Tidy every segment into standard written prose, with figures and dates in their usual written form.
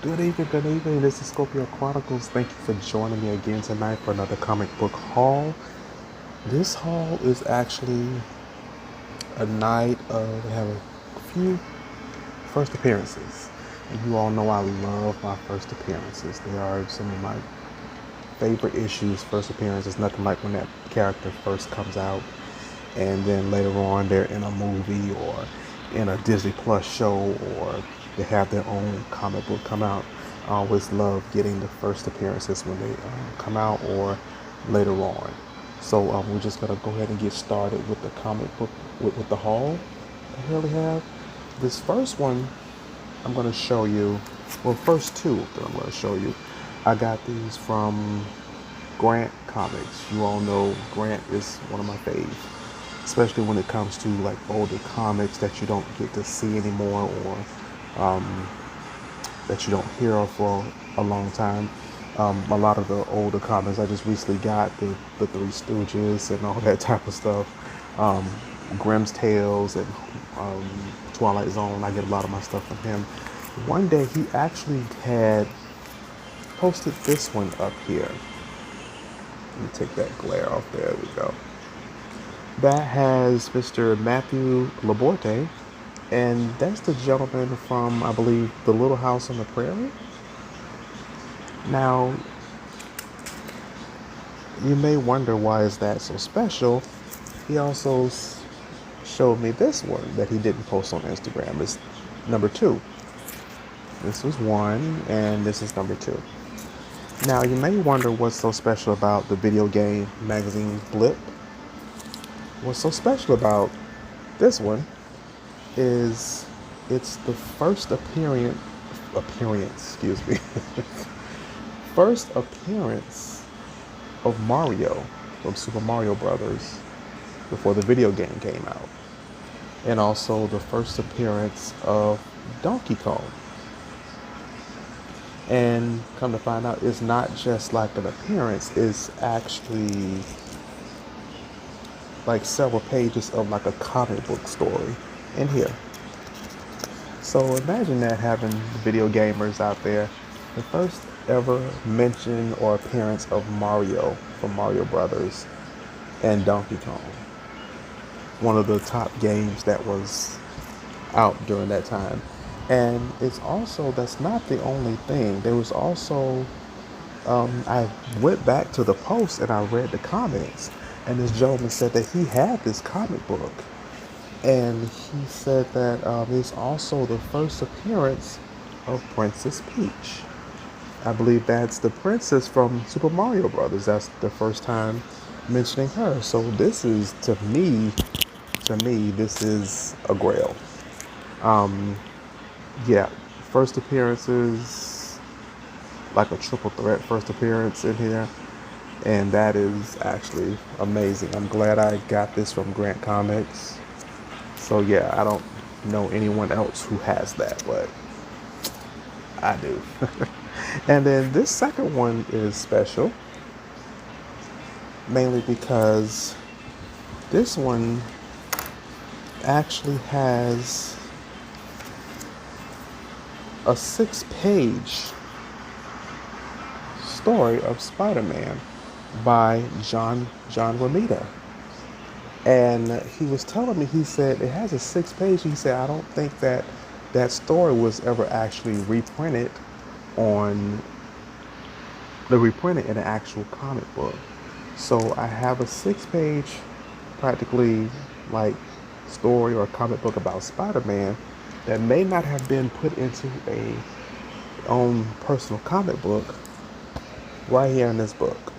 Good evening. This is Scorpio Chronicles. Thank you for joining me again tonight for another comic book haul. This haul is actually a night of have a few first appearances. And you all know I love my first appearances. They are some of my favorite issues, first appearances. Nothing like when that character first comes out and then later on they're in a movie or in a Disney Plus show or they have their own comic book come out. I always love getting the first appearances when they come out or later on. So we're just gonna go ahead and get started with the comic book with the haul I really have. This first one I'm gonna show you. Well, first two that I'm gonna show you. I got these from Grant Comics. You all know Grant is one of my faves, especially when it comes to like older comics that you don't get to see anymore or that you don't hear of for a long time. A lot of the older comics, I just recently got the Three Stooges and all that type of stuff. Grimm's Tales and Twilight Zone. I get a lot of my stuff from him. One day he actually had posted this one up here. Let me take that glare off. There we go. That has Mr. Matthew Laborte, and that's the gentleman from, I believe, The Little House on the Prairie. Now, you may wonder why is that so special. He also showed me this one that he didn't post on Instagram. It's number 2. This was 1, and this is number 2. Now, you may wonder what's so special about the video game magazine Blip. What's so special about this one is it's the first first appearance of Mario from Super Mario Brothers before the video game came out, and also the first appearance of Donkey Kong. And come to find out, it's not just like an appearance, it's actually like several pages of like a comic book story in here. So imagine that, having video gamers out there, the first ever mention or appearance of Mario from Mario Brothers and Donkey Kong. One of the top games that was out during that time. And it's also, that's not the only thing. There was also, I went back to the post and I read the comments, and this gentleman said that he had this comic book. And he said that it's also the first appearance of Princess Peach. I believe that's the princess from Super Mario Brothers. That's the first time mentioning her. So this is, to me, this is a grail. Yeah, first appearances, like a triple threat first appearance in here. And that is actually amazing. I'm glad I got this from Grant Comics. So yeah, I don't know anyone else who has that, but I do. And then this second one is special, mainly because this one actually has a 6-page story of Spider-Man by John Romita. And he was telling me, he said it has a 6-page. He said, I don't think that story was ever actually reprinted in an actual comic book. So I have a 6-page, practically like story or comic book about Spider-Man that may not have been put into a own personal comic book right here in this book.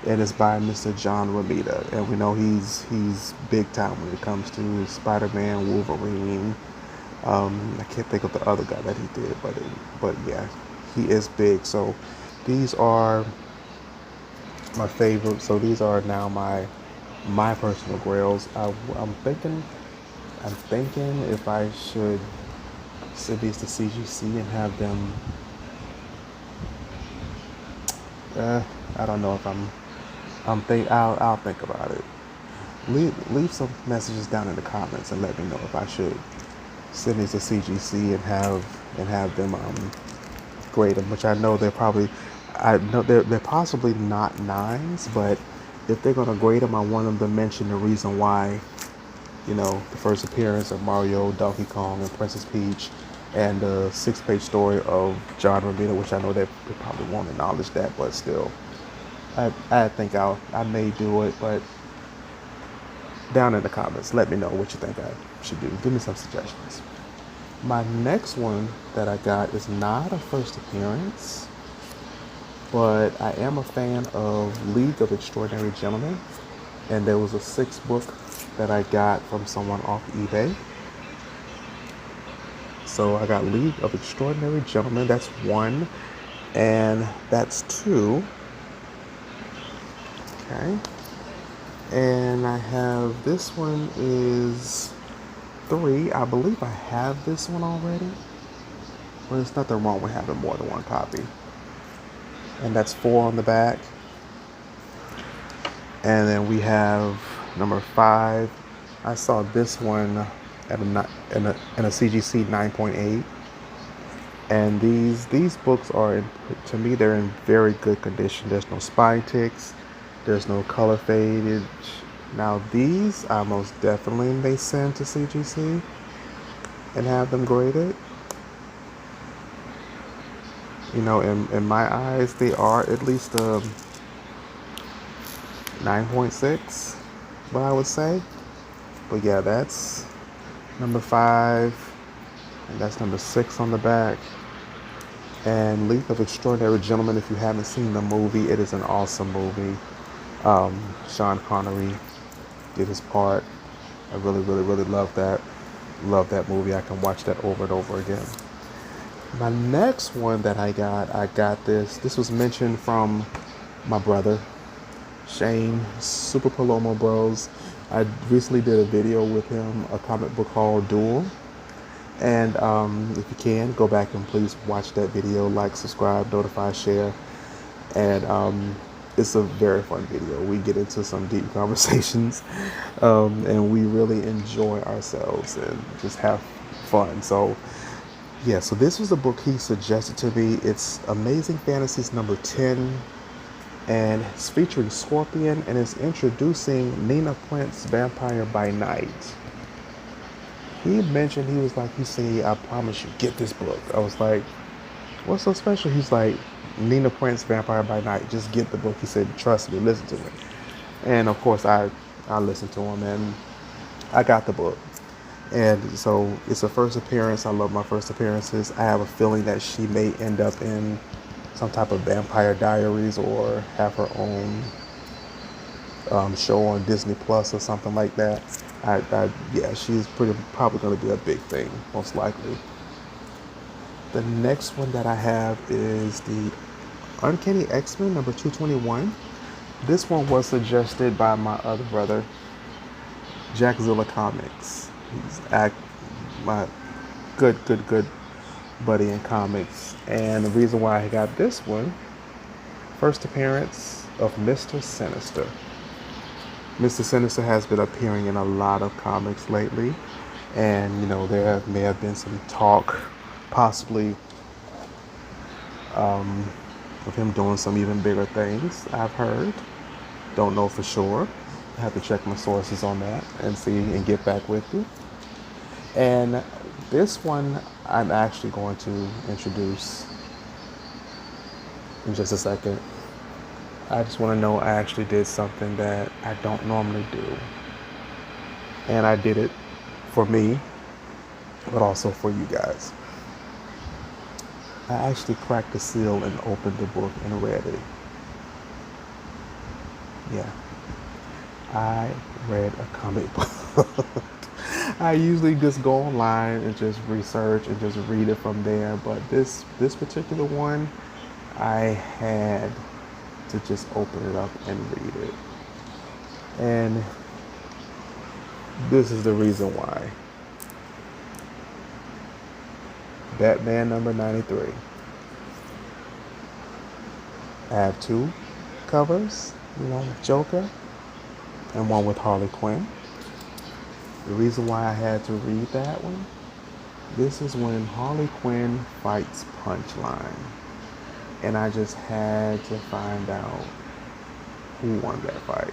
And it's by Mr. John Romita, and we know he's big time when it comes to Spider-Man, Wolverine. I can't think of the other guy that he did, but yeah, he is big. So these are my favorites. So these are now my personal grails. I'm thinking if I should send these to CGC and have them. I don't know if I'll think about it. Leave some messages down in the comments and let me know if I should send these to CGC and have and have them grade them, which I know they're possibly not nines, but if they're gonna grade them, I want them to mention the reason why. The first appearance of Mario, Donkey Kong, and Princess Peach, and the six-page story of John Romita, which I know they probably won't acknowledge that, but still, I think I may do it, but down in the comments, let me know what you think I should do. Give me some suggestions. My next one that I got is not a first appearance, but I am a fan of League of Extraordinary Gentlemen, and there was a 6th book that I got from someone off eBay. So I got League of Extraordinary Gentlemen, that's 1, and that's 2. Okay. And I have, this one is 3. I believe I have this one already. But there's nothing wrong with having more than one copy. And that's 4 on the back. And then we have number 5. I saw this one at in a CGC 9.8. And these books are, to me, they're in very good condition. There's no spine ticks. There's no color fadage. Now these I most definitely may send to CGC and have them graded. In my eyes, they are at least 9.6, what I would say. But yeah, that's number 5, and that's number 6 on the back. And League of Extraordinary Gentlemen, if you haven't seen the movie, it is an awesome movie. Sean Connery did his part. I really, really, really love that. Love that movie. I can watch that over and over again. My next one that I got this. This was mentioned from my brother, Shane, Super Palomo Bros. I recently did a video with him, a comic book haul duel. And if you can, go back and please watch that video. Like, subscribe, notify, share. And it's a very fun video. We get into some deep conversations, and we really enjoy ourselves and just have fun. So, yeah, so this was a book he suggested to me. It's Amazing Fantasies number 10, and it's featuring Scorpion, and it's introducing Nina Prince, Vampire by Night. He mentioned, he was like, he said, I promise you, get this book. I was like, what's so special? He's like, Nina Prince, Vampire by Night, just get the book. He said, trust me, listen to me. And of course, I listened to him, and I got the book. And so it's a first appearance. I love my first appearances. I have a feeling that she may end up in some type of Vampire Diaries or have her own show on Disney Plus or something like that. Yeah, she's probably going to be a big thing, most likely. The next one that I have is the Uncanny X-Men number 221. This one was suggested by my other brother, Jackzilla Comics. He's my good buddy in comics. And the reason why I got this one, first appearance of Mr. Sinister. Mr. Sinister has been appearing in a lot of comics lately. And, there may have been some talk, possibly, of him doing some even bigger things, I've heard. Don't know for sure. I have to check my sources on that and see and get back with you. And this one I'm actually going to introduce in just a second. I just want to know I actually did something that I don't normally do. And I did it for me, but also for you guys. I actually cracked the seal and opened the book and read it. Yeah. I read a comic book. I usually just go online and just research and just read it from there. But this particular one, I had to just open it up and read it. And this is the reason why. Batman number 93. I have 2 covers, with Joker and one with Harley Quinn. The reason why I had to read that one This is when Harley Quinn fights Punchline. And I just had to find out who won that fight.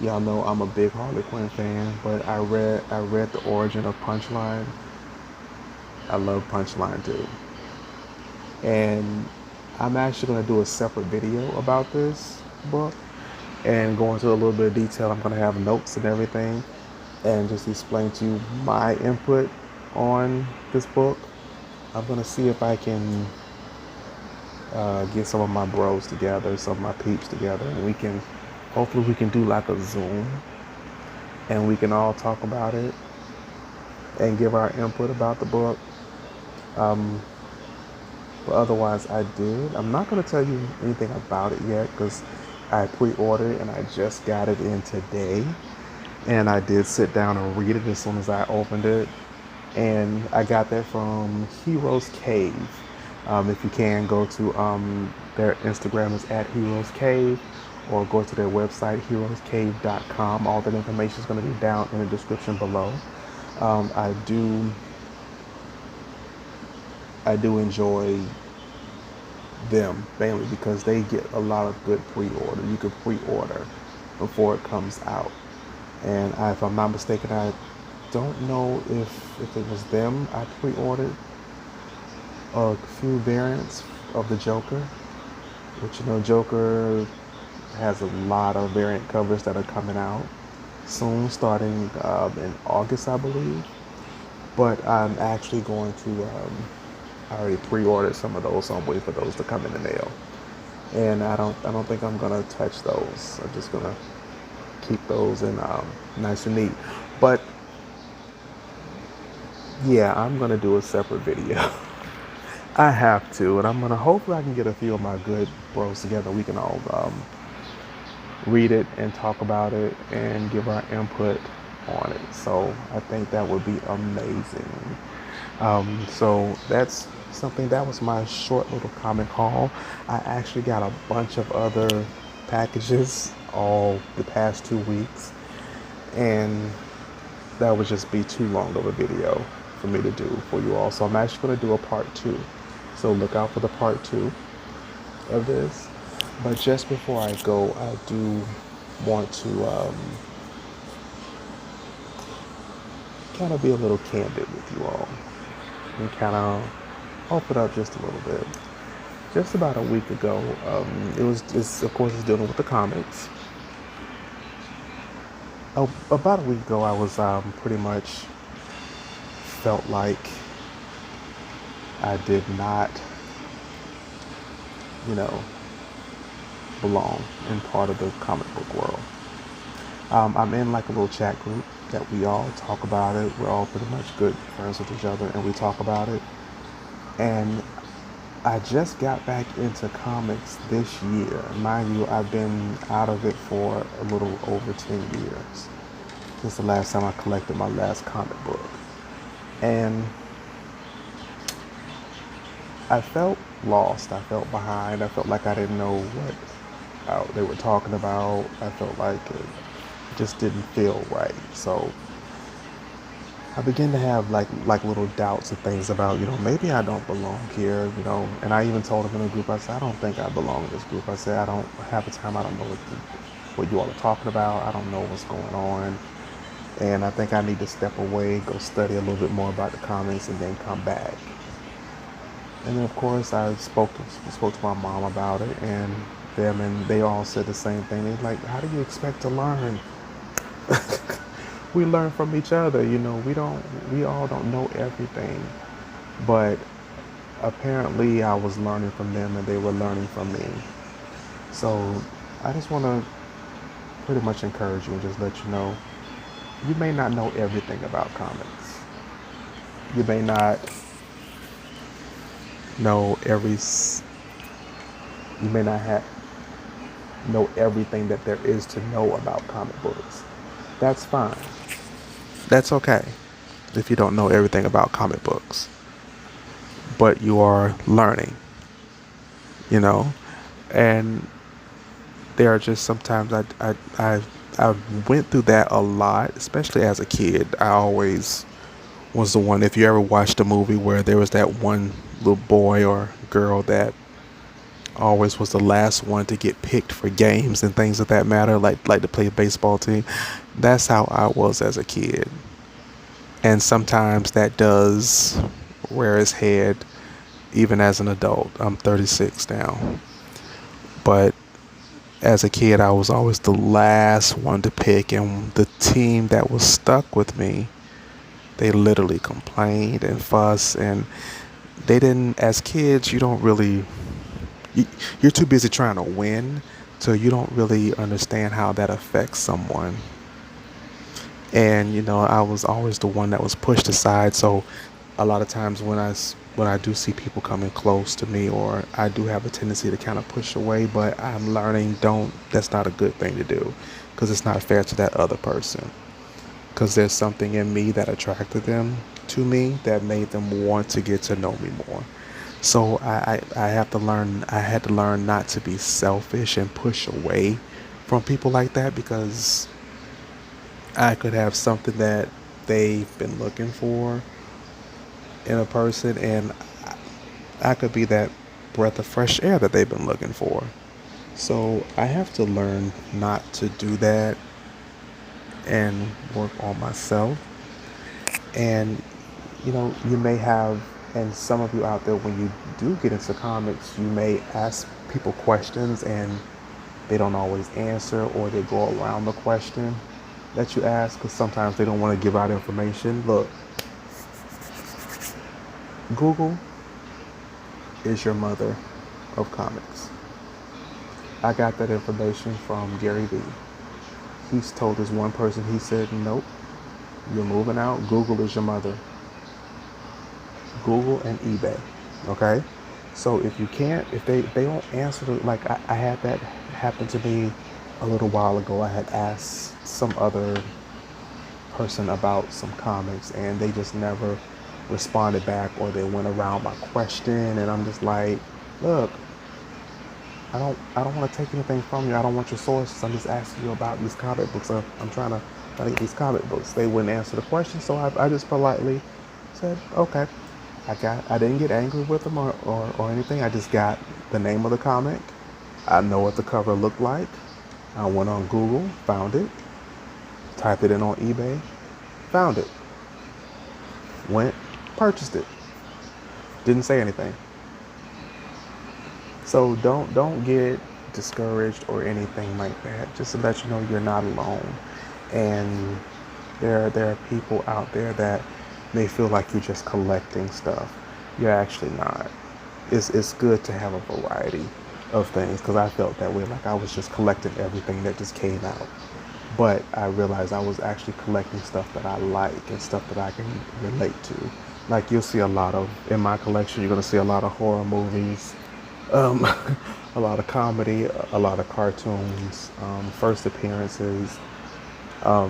Y'all know I'm a big Harley Quinn fan, but I read the origin of Punchline. I love Punchline too. And I'm actually going to do a separate video about this book and go into a little bit of detail. I'm going to have notes and everything and just explain to you my input on this book. I'm going to see if I can get some of my bros together, some of my peeps together, and hopefully we can do like a Zoom and we can all talk about it and give our input about the book. But otherwise, I'm not going to tell you anything about it yet because I pre-ordered it and I just got it in today. And I did sit down and read it as soon as I opened it. And I got that from Heroes Cave. If you can, go to their Instagram is at Heroes Cave, or go to their website, heroescave.com. All that information is going to be down in the description below. I do enjoy them mainly because they get a lot of good pre-order. You can pre-order before it comes out. And if I'm not mistaken, I don't know if it was them. I pre-ordered a few variants of the Joker, which Joker has a lot of variant covers that are coming out soon, starting in August, I believe. But I'm actually going to I already pre-ordered some of those, so I'm waiting for those to come in the mail. And I don't think I'm gonna touch those. I'm just gonna keep those in nice and neat. But yeah, I'm gonna do a separate video. I have to, and hopefully I can get a few of my good bros together. We can all read it and talk about it and give our input on it. So I think that would be amazing. So that's something. That was my short little comic haul. I actually got a bunch of other packages all the past 2 weeks, and that would just be too long of a video for me to do for you all. So I'm actually going to do a part 2. So look out for the part 2 of this. But just before I go, I do want to kind of be a little candid with you all and kind of open up just a little bit. Just about a week ago, it's of course it's dealing with the comics. About a week ago, I was pretty much felt like I did not, belong in part of the comic book world. I'm in like a little chat group that we all talk about it. We're all pretty much good friends with each other, and we talk about it. And I just got back into comics this year. Mind you, I've been out of it for a little over 10 years since the last time I collected my last comic book. And I felt lost. I felt behind. I felt like I didn't know what they were talking about. I felt like it just didn't feel right. So I began to have like little doubts and things about, maybe I don't belong here, and I even told them in the group, I said, I don't think I belong in this group. I said, I don't have the time. I don't know what you all are talking about. I don't know what's going on. And I think I need to step away, go study a little bit more about the comics, and then come back. And then, of course, I spoke to my mom about it, and they all said the same thing. They're like, how do you expect to learn? We learn from each other, we all don't know everything. But apparently I was learning from them and they were learning from me. So I just want to pretty much encourage you and just let you know, you may not know everything about comics. You may not know you may not know everything that there is to know about comic books. That's fine. That's okay if you don't know everything about comic books. But you are learning, and there are just sometimes I went through that a lot, especially as a kid. I always was the one, if you ever watched a movie where there was that one little boy or girl that always was the last one to get picked for games and things of that matter, like to play a baseball team. That's how I was as a kid. And sometimes that does rear its head even as an adult. I'm 36 now. But as a kid, I was always the last one to pick, and the team that was stuck with me, they literally complained and fussed, and they didn't. As kids, you don't really, you're too busy trying to win, so you don't really understand how that affects someone. And I was always the one that was pushed aside. So a lot of times when I do see people coming close to me, or I do have a tendency to kind of push away, but I'm learning, don't that's not a good thing to do, because it's not fair to that other person, because there's something in me that attracted them to me that made them want to get to know me more. So I had to learn not to be selfish and push away from people like that, because I could have something that they've been looking for in a person, and I could be that breath of fresh air that they've been looking for. So I have to learn not to do that and work on myself. And you may have, and some of you out there, when you do get into comics, you may ask people questions and they don't always answer, or they go around the question that you ask because sometimes they don't want to give out information. Look, Google is your mother of comics. I got that information from Gary Vee. He's told this one person, he said, nope, you're moving out. Google is your mother. Google and eBay. Okay? So if they don't answer, like I had that happen to me a little while ago. I had asked some other person about some comics, and they just never responded back, or they went around my question, and I'm just like, look, I don't want to take anything from you. I don't want your sources. I'm just asking you about these comic books. I'm trying to get these comic books. They wouldn't answer the question, so I just politely said, okay. I didn't get angry with them or anything. I just got the name of the comic. I know what the cover looked like. I went on Google, found it, typed it in on eBay, found it, went, purchased it. Didn't say anything. So don't get discouraged or anything like that. Just to let you know, you're not alone. And there are people out there that may feel like you're just collecting stuff. You're actually not. It's good to have a variety of things, because I felt that way, like I was just collecting everything that just came out. But I realized I was actually collecting stuff that I like and stuff that I can relate to. Like you'll see a lot of, in my collection, you're going to see a lot of horror movies, a lot of comedy, a lot of cartoons, first appearances, a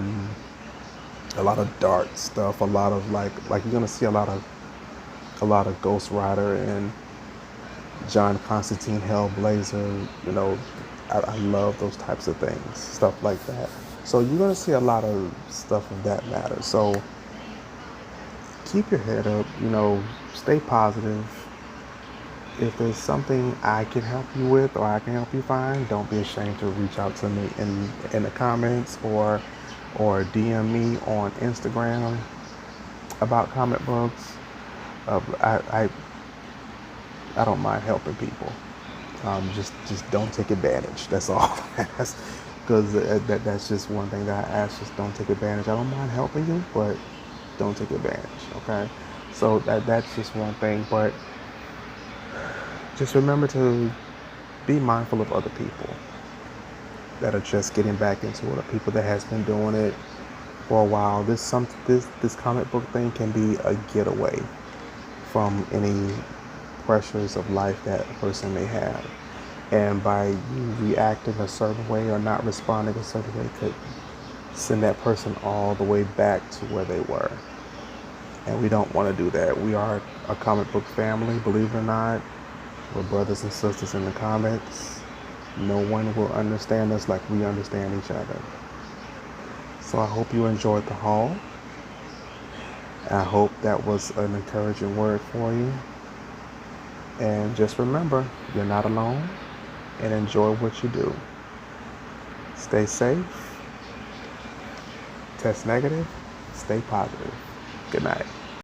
lot of dark stuff, a lot of like you're gonna see a lot of Ghost Rider and John Constantine Hellblazer. I love those types of things, stuff like that. So you're gonna see a lot of stuff of that matter. So keep your head up, stay positive. If there's something I can help you with, or I can help you find, don't be ashamed to reach out to me in the comments, or DM me on Instagram about comic books. I don't mind helping people. Just don't take advantage. That's all. Because that's just one thing that I ask. Just don't take advantage. I don't mind helping you, but don't take advantage. Okay. So that's just one thing. But just remember to be mindful of other people that are just getting back into it, or people that has been doing it for a while. This comic book thing can be a getaway from any pressures of life that a person may have. And by you reacting a certain way or not responding a certain way could send that person all the way back to where they were. And we don't want to do that. We are a comic book family, believe it or not. We're brothers and sisters in the comics. No one will understand us like we understand each other. So I hope you enjoyed the haul. I hope that was an encouraging word for you. And just remember, you're not alone, and enjoy what you do. Stay safe, test negative, stay positive. Good night.